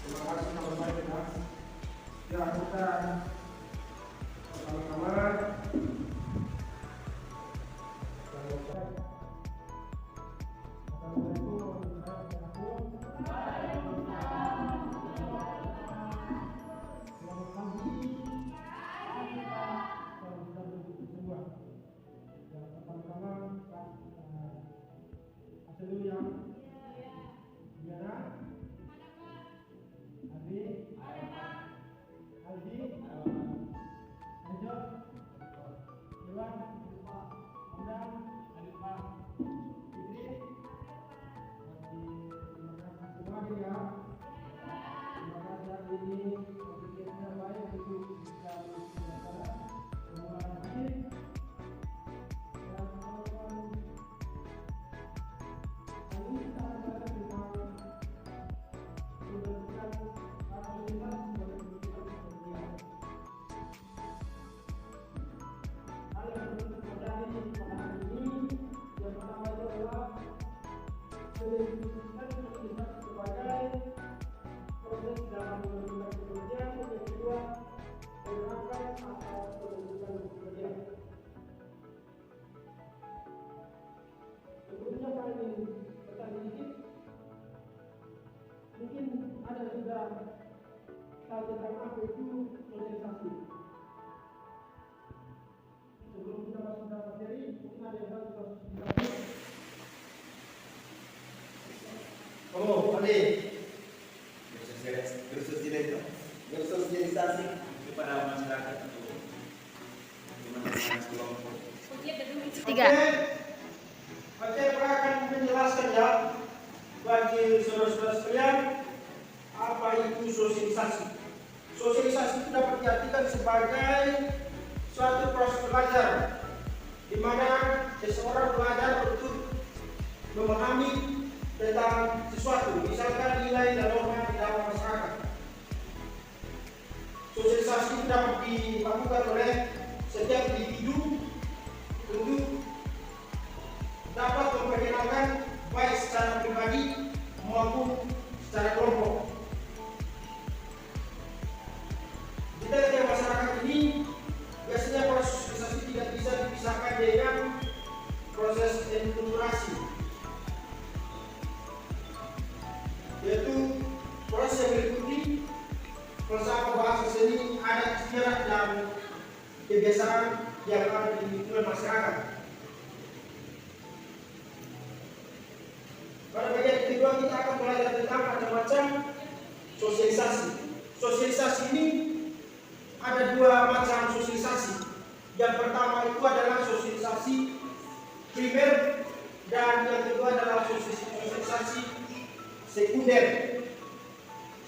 Terima kasih teman-teman ya. Ya, kita sama-sama mungkin ada juga hal tentang apa itu sosialisasi. Sebelum kita masuk dalam materi, mungkin ada yang harus sosialisasi. Oh, Ade, bersosialisasi kepada masyarakat untuk memenangkan kelompok. Tiga. Oke, saya akan menjelaskan ya bagi saudara-saudara sekalian apa itu sosialisasi. Sosialisasi itu dapat diartikan sebagai suatu proses belajar di mana seseorang belajar untuk memahami tentang sesuatu, misalkan nilai dan norma di dalam masyarakat. Sosialisasi itu dapat dilakukan oleh setiap individu untuk dapat memperkenalkan baik secara pribadi maupun secara kelompok. Di tengah masyarakat ini biasanya proses sosialisasi tidak bisa dipisahkan dengan proses enkulturasi, yaitu proses yang meliputi filsafat bahasa seni, adat istiadat dan kebiasaan yang ada di lingkungan masyarakat. Pada bagian kedua kita akan belajar tentang macam-macam sosialisasi. Sosialisasi ini ada dua macam sosialisasi. Yang pertama itu adalah sosialisasi primer dan yang kedua adalah sosialisasi sekunder.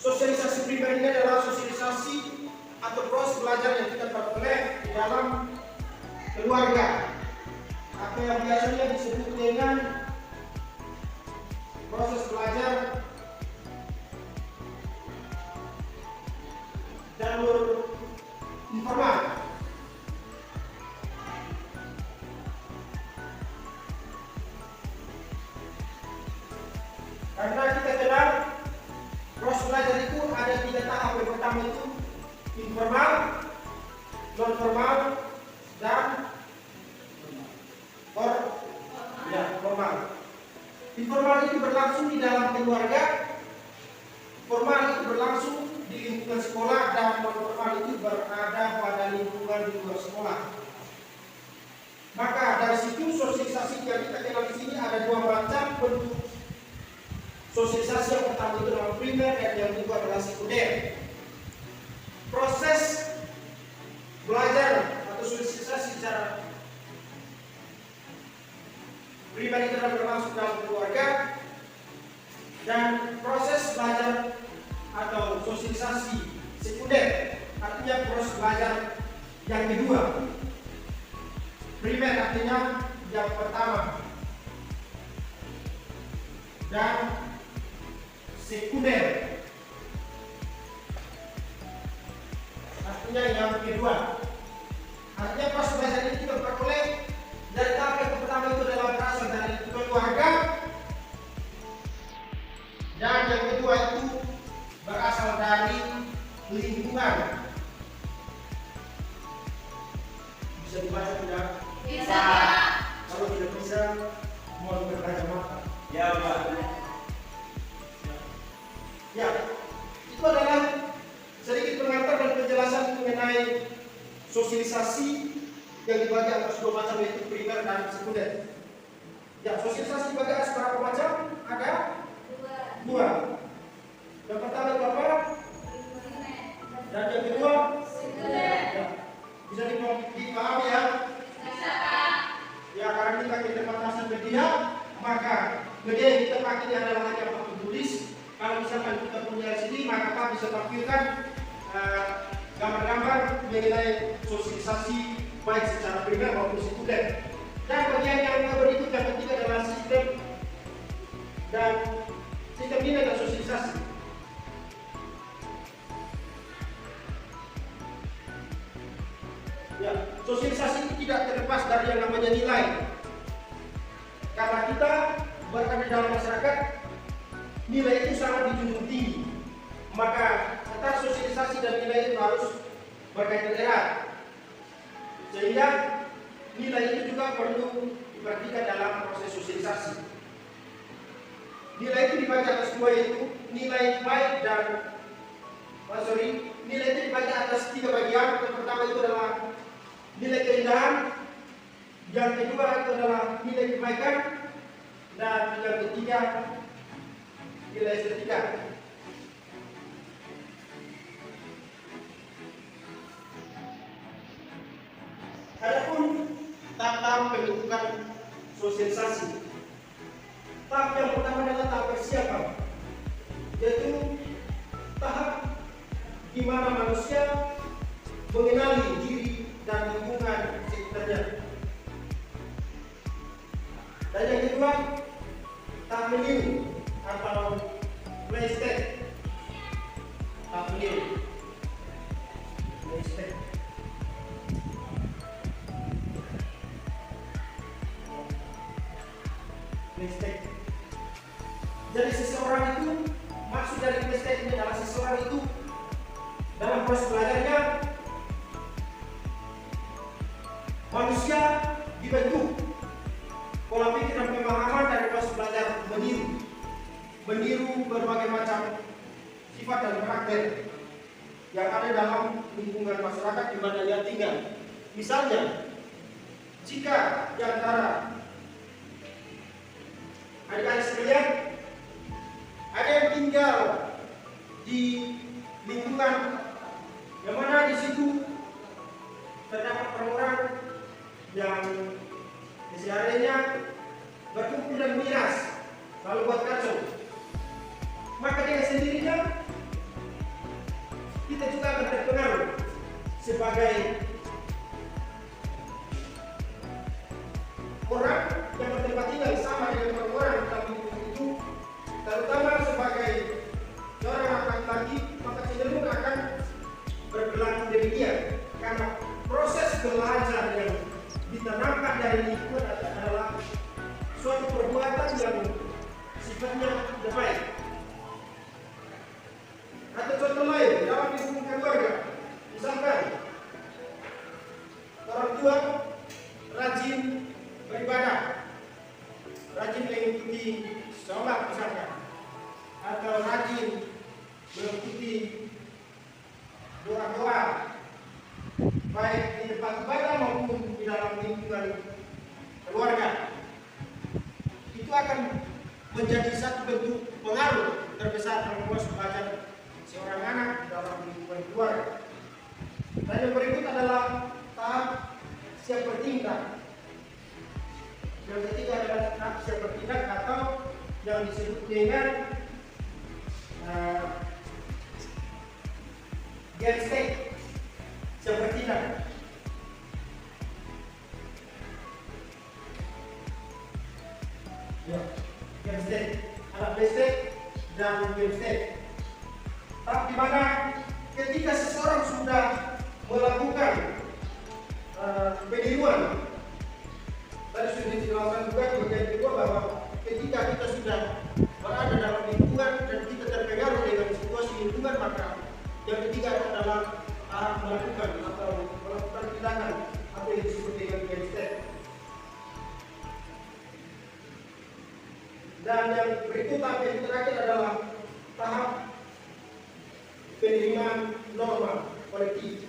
Sosialisasi primer ini adalah sosialisasi atau proses belajar yang kita peroleh di dalam keluarga, apa yang biasanya disebut dengan proses belajar jalur informal. Karena kita kenal proses belajar itu ada tiga tahap. Yang pertama itu informal, non formal, dan formal. Informal itu berlangsung di dalam keluarga, formal itu berlangsung di lingkungan sekolah, dan non formal itu berada pada lingkungan di luar sekolah. Maka dari situ sosialisasi yang kita kenal di sini ada dua macam bentuk sosialisasi. Yang pertama itu adalah primer dan yang kedua adalah sekunder. Proses belajar atau sosialisasi secara primer itu adalah berlangsung dalam keluarga, dan proses belajar atau sosialisasi sekunder artinya proses belajar yang kedua. Primer artinya yang pertama dan sekunder artinya yang kedua. Artinya proses belajar ini kita peroleh dari tahap yang pertama itu adalah berasal dari keluarga, dan yang kedua itu berasal lingkungan. Bisa dibaca tidak? Bisa. Kalau tidak bisa, mohon berkacamata. Ya, Pak. Ya, itu adalah sedikit pengantar dan penjelasan mengenai sosialisasi yang dibagi atas dua macam, yaitu primer dan sekunder. Ya, sosialisasi dibagi atas berapa macam? Ada dua. Yang pertama itu apa? Dan yang kedua? Ya. Bisa dipahami ya? Ya, karena kita keterbatasan media, maka media yang kita pakai ini adalah hanya pakai tulis. Kalau misalkan kita punya LCD, maka kita bisa tampilkan gambar-gambar mengenai sosialisasi baik secara primer maupun sekunder. Dan bagian yang berikut yang ketiga adalah sistem nilai dan sosialisasi. Ya, sosialisasi itu tidak terlepas dari yang namanya nilai. Karena kita berada dalam masyarakat, nilai itu sangat dijunjung tinggi. Maka antara sosialisasi dan nilai itu harus berkaitan erat. Sehingga nilai itu juga perlu diperhatikan dalam proses sosialisasi. Nilai itu dibagi atas dua, yaitu nilai baik dan nilai itu dibagi atas tiga bagian. Yang pertama itu adalah nilai keindahan, yang kedua itu adalah nilai kebaikan, dan yang ketiga nilai estetika. Adapun tahap pembentukan sosialisasi. Tahap yang pertama adalah tahap persiapan, yaitu tahap di mana manusia mengenali diri dan lingkungan sekitarnya. Dan yang kedua, tahap meniru atau play state. Tahap meniru, play state. Mistake. Jadi seseorang itu, maksud dari mistake ini adalah seseorang itu dalam proses belajarnya, manusia dibentuk pola pikir dan pemahaman dari proses belajar meniru berbagai macam sifat dan karakter yang ada dalam lingkungan masyarakat di mana dia tinggal. Misalnya, jika di antara adik-adik sekalian ada yang tinggal di lingkungan yang mana di situ terdapat orang yang kesehariannya berkumpul dan miras lalu buat kacau, maka dengan sendirinya kita juga akan terpengaruh sebagai orang yang bertempat tinggal sama dengan orang-orang dalam lingkungan itu, terutama sebagai seorang laki-laki, maka cenderung akan berperilaku demikian. Karena proses belajar yang ditanamkan dari lingkungan adalah suatu perbuatan yang sifatnya tidak baik. Atau contoh lain dalam lingkungan keluarga, misalkan orang tua rajin beribadah, rajin mengikuti sholat misalkan, atau rajin mengikuti doa-doa baik di tempat ibadah maupun di dalam lingkungan keluarga, itu akan menjadi satu bentuk pengaruh terbesar dalam proses belajar seorang anak dalam lingkungan keluarga. Dan yang berikut adalah tahap siap bertindak. Yang ketiga adalah tahap siap bertindak atau yang disebut dengan game state, siap bertindak. Ya, game state, ada play state dan game state. Tahap di mana ketika seseorang sudah melakukan peniruan. Tadi sudah dijelaskan juga di bagian kedua bahwa ketika kita sudah berada dalam lingkungan dan kita terpengaruh dengan situasi lingkungan, maka Yang ketiga adalah tahap melakukan atau melakukan tindakan apa yang disebut dengan game step. Dan yang berikutnya yang terakhir adalah tahap penerimaan norma kolektif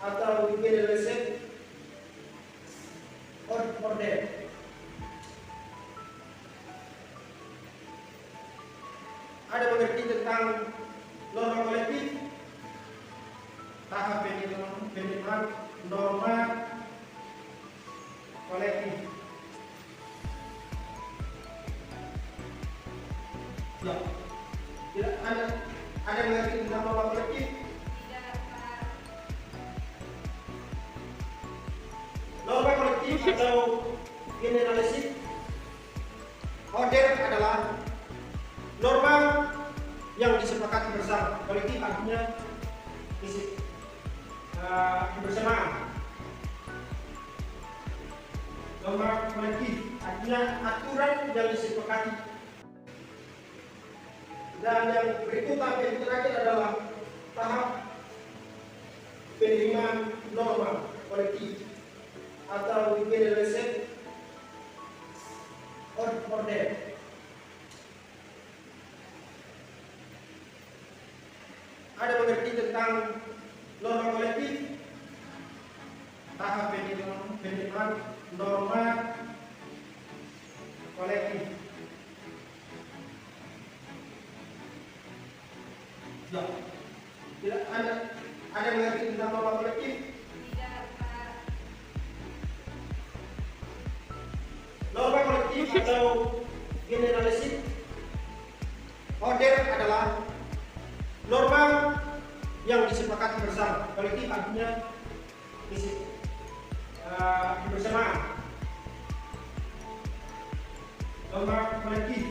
atau generalisasi order. Ada mengerti tentang norma kolektif, tahap penerimaan norma kolektif. Ya, tidak ada mengerti tentang norma kolektif. Norma kolektif atau generalisasi order adalah norma yang disepakati bersama. Kolektif artinya kebersamaan. Norma kolektif artinya aturan yang disepakati. Dan yang berikutnya yang terakhir adalah tahap penerimaan norma kolektif atau generalisasi order. Ada mengerti tentang norma kolektif, tahap penerimaan norma kolektif. Ya, tidak ada mengerti tentang norma kolektif. Norma kolektif atau generalisasi order adalah norma yang disepakati bersama. Kolektif artinya kebersamaan. Norma kolektif